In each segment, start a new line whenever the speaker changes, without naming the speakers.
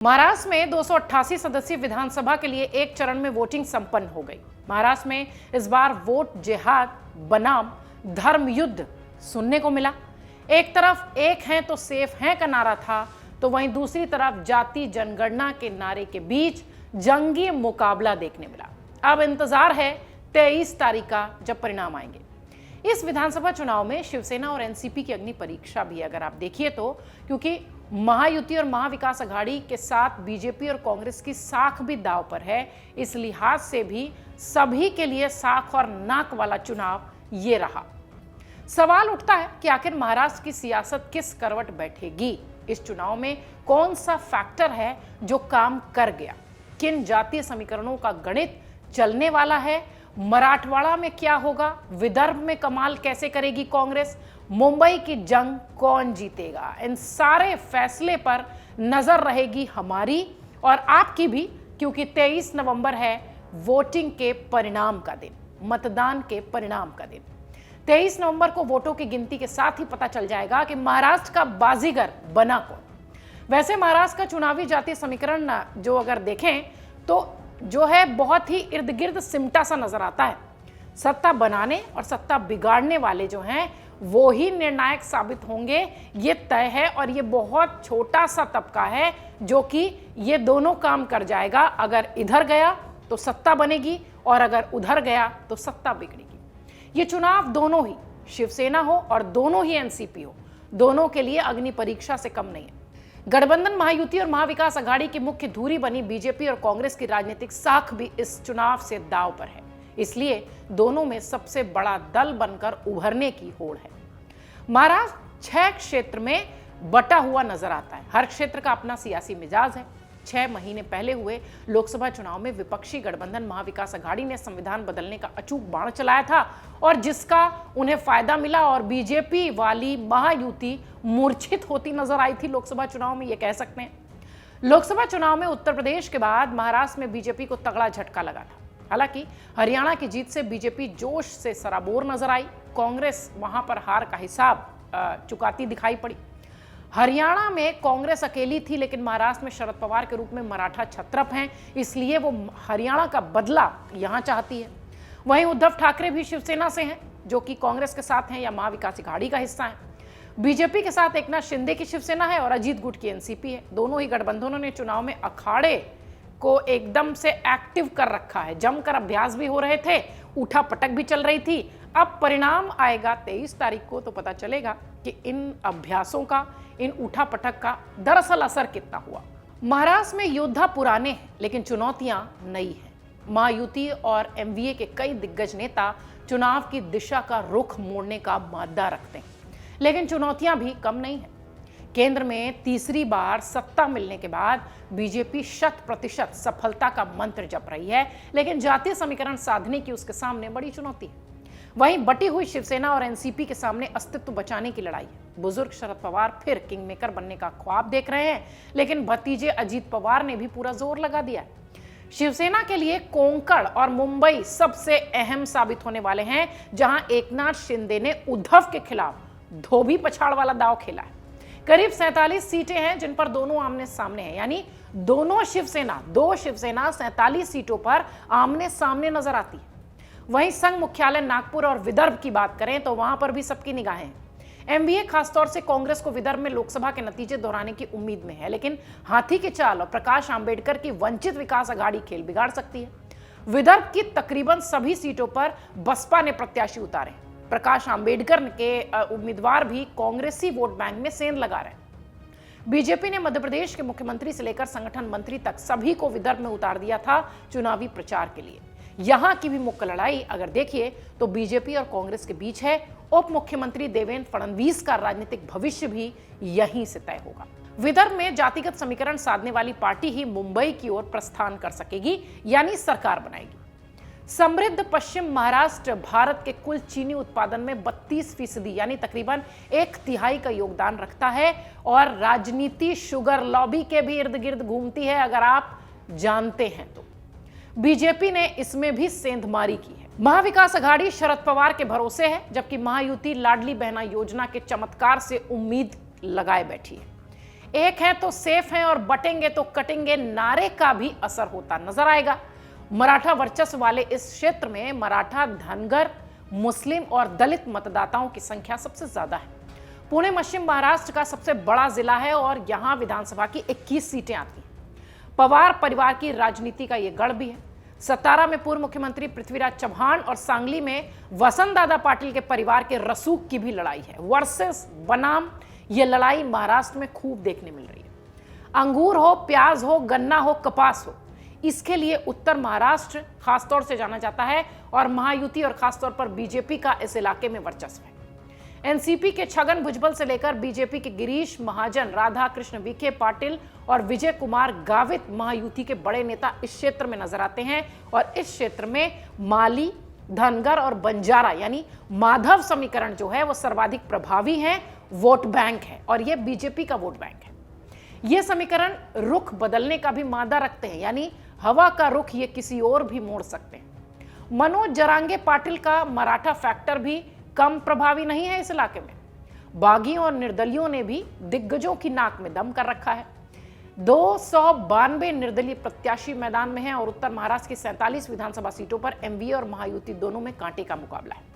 महाराष्ट्र में 288 सदस्यीय विधानसभा के लिए एक चरण में वोटिंग संपन्न हो गई। महाराष्ट्र में इस बार वोट जिहाद बनाम धर्म युद्ध सुनने को मिला। एक तरफ एक हैं तो सेफ हैं का नारा था, तो वहीं दूसरी तरफ जाति जनगणना के नारे के बीच जंगी मुकाबला देखने मिला। अब इंतजार है 23 तारीख का, जब परिणाम आएंगे। इस विधानसभा चुनाव में शिवसेना और एनसीपी की अग्नि परीक्षा भी अगर आप देखिए तो, क्योंकि महायुति और महाविकास अघाड़ी के साथ बीजेपी और कांग्रेस की साख भी दांव पर है। इस लिहाज से भी सभी के लिए साख और नाक वाला चुनाव ये रहा। सवाल उठता है कि आखिर महाराष्ट्र की सियासत किस करवट बैठेगी। इस चुनाव में कौन सा फैक्टर है जो काम कर गया, किन जातीय समीकरणों का गणित चलने वाला है, मराठवाड़ा में क्या होगा, विदर्भ में कमाल कैसे करेगी कांग्रेस, मुंबई की जंग कौन जीतेगा, इन सारे फैसले पर नजर रहेगी हमारी और आपकी भी, क्योंकि 23 नवंबर है वोटिंग के परिणाम का दिन, मतदान के परिणाम का दिन। 23 नवंबर को वोटों की गिनती के साथ ही पता चल जाएगा कि महाराष्ट्र का बाजीगर बना कौन। वैसे महाराष्ट्र का चुनावी जातीय समीकरण जो अगर देखें तो जो है बहुत ही इर्द गिर्द सिमटा सा नजर आता है। सत्ता बनाने और सत्ता बिगाड़ने वाले जो हैं वो ही निर्णायक साबित होंगे, ये तय है। और ये बहुत छोटा सा तबका है जो कि ये दोनों काम कर जाएगा। अगर इधर गया तो सत्ता बनेगी और अगर उधर गया तो सत्ता बिगड़ेगी। ये चुनाव दोनों ही, शिवसेना हो और दोनों ही एनसीपी हो, दोनों के लिए अग्नि परीक्षा से कम नहीं है। गठबंधन महायुति और महाविकास अघाड़ी की मुख्य धुरी बनी बीजेपी और कांग्रेस की राजनीतिक साख भी इस चुनाव से दांव पर है। इसलिए दोनों में सबसे बड़ा दल बनकर उभरने की होड़ है। महाराष्ट्र 6 क्षेत्र में बटा हुआ नजर आता है। हर क्षेत्र का अपना सियासी मिजाज है। 6 महीने पहले हुए लोकसभा चुनाव में विपक्षी गठबंधन महाविकास अघाड़ी ने संविधान बदलने का अचूक बाण चलाया था और जिसका उन्हें फायदा मिला, और बीजेपी वाली महायुति मूर्छित होती नजर आई थी लोकसभा चुनाव में, ये कह सकते हैं। लोकसभा चुनाव में उत्तर प्रदेश के बाद महाराष्ट्र में बीजेपी को तगड़ा झटका लगा था। हालांकि हरियाणा की जीत से बीजेपी जोश से सराबोर नजर आई। कांग्रेस वहां पर हार का हिसाब चुकाती दिखाई पड़ी। हरियाणा में कांग्रेस अकेली थी, लेकिन महाराष्ट्र में शरद पवार के रूप में मराठा छत्रप हैं, इसलिए वो हरियाणा का बदला यहां चाहती है। वहीं उद्धव ठाकरे भी शिवसेना से हैं, जो कि कांग्रेस के साथ हैं या महाविकास अघाड़ी का हिस्सा है। बीजेपी के साथ एकनाथ शिंदे की शिवसेना है और अजीत गुट की एनसीपी है। दोनों ही गठबंधनों ने चुनाव में अखाड़े को एकदम से एक्टिव कर रखा है। जमकर अभ्यास भी हो रहे थे, उठा पटक भी चल रही थी। अब परिणाम आएगा 23 तारीख को, तो पता चलेगा कि इन अभ्यासों का, इन उठा पटक का दरअसल असर कितना हुआ। महाराष्ट्र में योद्धा पुराने हैं, लेकिन चुनौतियां नई हैं। महायुति और एमवीए के कई दिग्गज नेता चुनाव की दिशा का रुख मोड़ने का मादा रखते हैं, लेकिन चुनौतियां भी कम नहीं है। केंद्र में तीसरी बार सत्ता मिलने के बाद बीजेपी 100% सफलता का मंत्र जप रही है, लेकिन जातीय समीकरण साधने की उसके सामने बड़ी चुनौती है। वहीं बटी हुई शिवसेना और एनसीपी के सामने अस्तित्व बचाने की लड़ाई है। बुजुर्ग शरद पवार फिर किंग मेकर बनने का ख्वाब देख रहे हैं, लेकिन भतीजे अजीत पवार ने भी पूरा जोर लगा दिया है। शिवसेना के लिए कोंकण और मुंबई सबसे अहम साबित होने वाले हैं, जहां एकनाथ शिंदे ने उद्धव के खिलाफ धोबी पछाड़ वाला दांव खेला है। करीब 47 सीटें हैं जिन पर दोनों आमने सामने हैं, यानी दो शिवसेना 47 सीटों पर आमने सामने नजर आती है। वहीं संघ मुख्यालय नागपुर और विदर्भ की बात करें तो वहां पर भी सबकी निगाहें हैं। एमवीए खासतौर से कांग्रेस को विदर्भ में लोकसभा के नतीजे दोहराने की उम्मीद में है, लेकिन हाथी की चाल और प्रकाश आंबेडकर की वंचित विकास अघाड़ी खेल बिगाड़ सकती है। विदर्भ की तकरीबन सभी सीटों पर बसपा ने प्रत्याशी उतारे। प्रकाश आंबेडकर के उम्मीदवार भी कांग्रेसी वोट बैंक में सेंध लगा रहे हैं। बीजेपी ने मध्य प्रदेश के मुख्यमंत्री से लेकर संगठन मंत्री तक सभी को विदर्भ में उतार दिया था चुनावी प्रचार के लिए। यहां की भी मुख्य लड़ाई अगर देखिए तो बीजेपी और कांग्रेस के बीच है। उप मुख्यमंत्री देवेंद्र फडणवीस का राजनीतिक भविष्य भी यहीं से तय होगा। विदर्भ में जातिगत समीकरण साधने वाली पार्टी ही मुंबई की ओर प्रस्थान कर सकेगी, यानी सरकार बनाएगी। समृद्ध पश्चिम महाराष्ट्र भारत के कुल चीनी उत्पादन में 32% यानी तकरीबन 1/3 का योगदान रखता है, और राजनीति शुगर लॉबी के भी इर्द गिर्द घूमती है, अगर आप जानते हैं तो। बीजेपी ने इसमें भी सेंधमारी की है। महाविकास अघाड़ी शरद पवार के भरोसे है, जबकि महायुति लाडली बहना योजना के चमत्कार से उम्मीद लगाए बैठी है। एक है तो सेफ है और बटेंगे तो कटेंगे नारे का भी असर होता नजर आएगा। मराठा वर्चस्व वाले इस क्षेत्र में मराठा, धनगर, मुस्लिम और दलित मतदाताओं की संख्या सबसे ज्यादा है। पुणे पश्चिम महाराष्ट्र का सबसे बड़ा जिला है और यहां विधानसभा की 21 सीटें आती हैं। पवार परिवार की राजनीति का यह गढ़ भी है। सतारा में पूर्व मुख्यमंत्री पृथ्वीराज चव्हाण और सांगली में वसंत दादा पाटिल के परिवार के रसूख की भी लड़ाई है। वर्सेस बनाम यह लड़ाई महाराष्ट्र में खूब देखने मिल रही है। अंगूर हो, प्याज हो, गन्ना हो, कपास हो, इसके लिए उत्तर महाराष्ट्र खासतौर से जाना जाता है और महायुति और खासतौर पर बीजेपी का इस इलाके में वर्चस्व है। एनसीपी के छगन भुजबल से लेकर बीजेपी के गिरीश महाजन, राधा कृष्ण विखे पाटिल और विजय कुमार गावित महायुति के बड़े नेता इस क्षेत्र में नजर आते हैं और इस क्षेत्र में माली, धनगर और बंजारा यानी माधव समीकरण जो है वो सर्वाधिक प्रभावी है, वोट बैंक है और यह बीजेपी का वोट बैंक है। यह समीकरण रुख बदलने का भी मादा रखते हैं, यानी हवा का रुख ये किसी और भी मोड़ सकते हैं। मनोज जरांगे पाटिल का मराठा फैक्टर भी कम प्रभावी नहीं है इस इलाके में। बागियों और निर्दलियों ने भी दिग्गजों की नाक में दम कर रखा है। 292 निर्दलीय प्रत्याशी मैदान में हैं और उत्तर महाराष्ट्र की 47 विधानसभा सीटों पर एमवीए और महायुति दोनों में कांटे का मुकाबला है।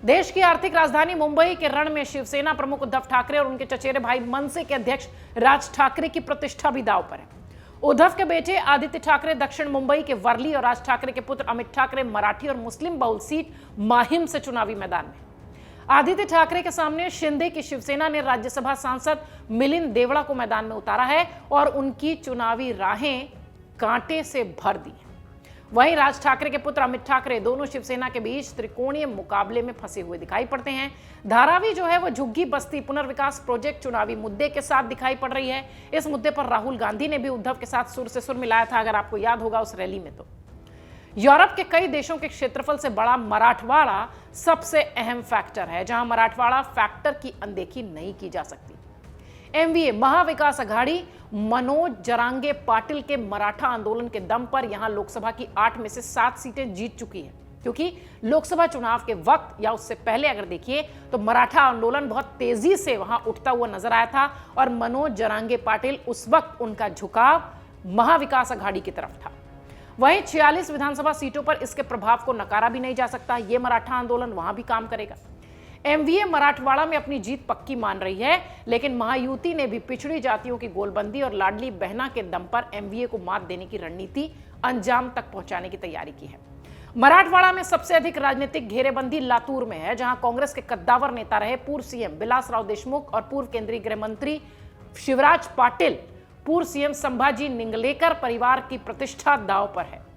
देश की आर्थिक राजधानी मुंबई के रण में शिवसेना प्रमुख उद्धव ठाकरे और उनके चचेरे भाई मनसे के अध्यक्ष राज ठाकरे की प्रतिष्ठा भी दांव पर है। उद्धव के बेटे आदित्य ठाकरे दक्षिण मुंबई के वर्ली और राज ठाकरे के पुत्र अमित ठाकरे मराठी और मुस्लिम बहुल सीट माहिम से चुनावी मैदान में। आदित्य ठाकरे के सामने शिंदे की शिवसेना ने राज्यसभा सांसद मिलिंद देवड़ा को मैदान में उतारा है और उनकी चुनावी राहें कांटे से भर दी। वहीं राज ठाकरे के पुत्र अमित ठाकरे दोनों शिवसेना के बीच त्रिकोणीय मुकाबले में फंसे हुए दिखाई पड़ते हैं। धारावी जो है वो झुग्गी बस्ती पुनर्विकास प्रोजेक्ट चुनावी मुद्दे के साथ दिखाई पड़ रही है। इस मुद्दे पर राहुल गांधी ने भी उद्धव के साथ सुर से सुर मिलाया था, अगर आपको याद होगा उस रैली में। तो यूरोप के कई देशों के क्षेत्रफल से बड़ा मराठवाड़ा सबसे अहम फैक्टर है, जहां मराठवाड़ा फैक्टर की अनदेखी नहीं की जा सकती। एमवीए महाविकास अघाड़ी मनोज जरांगे पाटिल के मराठा आंदोलन के दम पर यहां लोकसभा की 8 में से 7 सीटें जीत चुकी है, क्योंकि लोकसभा चुनाव के वक्त या उससे पहले अगर देखिए तो मराठा आंदोलन बहुत तेजी से वहां उठता हुआ नजर आया था और मनोज जरांगे पाटिल उस वक्त उनका झुकाव महाविकास अघाड़ी की तरफ था। वहीं 46 विधानसभा सीटों पर इसके प्रभाव को नकारा भी नहीं जा सकता। यह मराठा आंदोलन वहां भी काम करेगा। एमवीए मराठवाड़ा में अपनी जीत पक्की मान रही है, लेकिन महायुति ने भी पिछड़ी जातियों की गोलबंदी और लाडली बहना के दम पर एमवीए को मात देने की रणनीति अंजाम तक पहुंचाने की तैयारी की है। मराठवाड़ा में सबसे अधिक राजनीतिक घेरेबंदी लातूर में है, जहां कांग्रेस के कद्दावर नेता रहे पूर्व सीएम विलासराव देशमुख और पूर्व केंद्रीय गृह मंत्री शिवराज पाटिल, पूर्व सीएम संभाजी निंगलेकर परिवार की प्रतिष्ठा दांव पर है।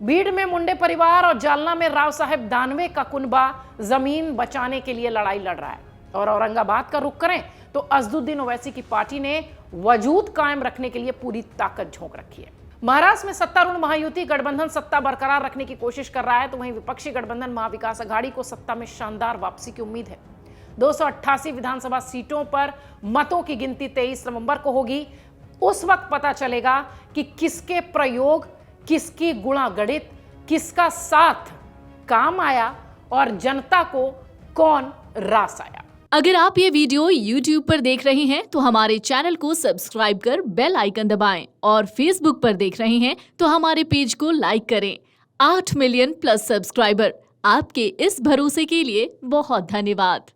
बीड़ में मुंडे परिवार और जालना में राव साहेब दानवे का कुनबा जमीन बचाने के लिए लड़ाई लड़ रहा है। और औरंगाबाद का रुख करें तो असदुद्दीन ओवैसी की पार्टी ने वजूद कायम रखने के लिए पूरी ताकत झोंक रखी है। महाराष्ट्र में सत्तारूढ़ महायुति गठबंधन सत्ता बरकरार रखने की कोशिश कर रहा है, तो वहीं विपक्षी गठबंधन महाविकास अघाड़ी को सत्ता में शानदार वापसी की उम्मीद है। 288 विधानसभा सीटों पर मतों की गिनती 23 नवंबर को होगी। उस वक्त पता चलेगा कि किसके प्रयोग, किसकी गुणागणित, किसका साथ काम आया और जनता को कौन रास आया।
अगर आप ये वीडियो YouTube पर देख रहे हैं तो हमारे चैनल को सब्सक्राइब कर बेल आइकन दबाएं और Facebook पर देख रहे हैं तो हमारे पेज को लाइक करें। 8 मिलियन प्लस सब्सक्राइबर, आपके इस भरोसे के लिए बहुत धन्यवाद।